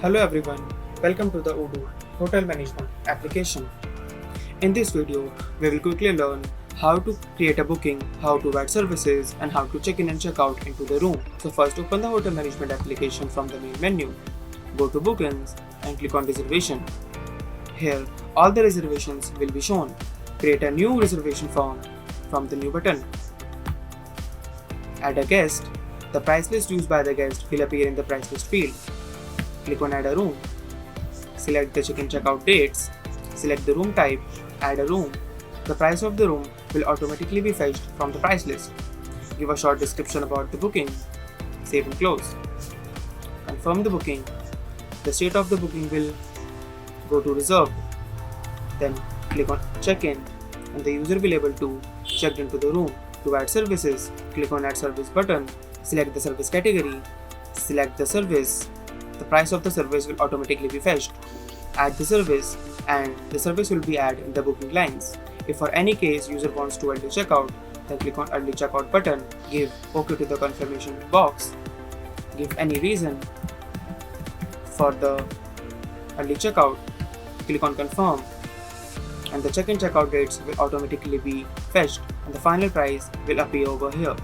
Hello everyone, welcome to the Odoo Hotel Management application. In this video, we will quickly learn how to create a booking, how to add services, and how to check in and check out into the room. So first open the Hotel Management application from the main menu. Go to Bookings and click on Reservation. Here, all the reservations will be shown. Create a new reservation form from the New button. Add a guest. The price list used by the guest will appear in the price list field. Click on Add a room. Select the check-in check-out dates. Select the room type. Add a room. The price of the room will automatically be fetched from the price list. Give a short description about the booking. Save and close. Confirm the booking. The state of the booking will go to reserved. Then click on check-in and the user will be able to check into the room. To add services, click on Add Service button. Select the service category. Select the service. The price of the service will automatically be fetched. Add the service and the service will be added in the booking lines. If for any case user wants to early checkout, then click on Early Checkout button. Give OK to the confirmation box. Give any reason for the early checkout. Click on Confirm and the check-in checkout dates will automatically be fetched and the final price will appear over here.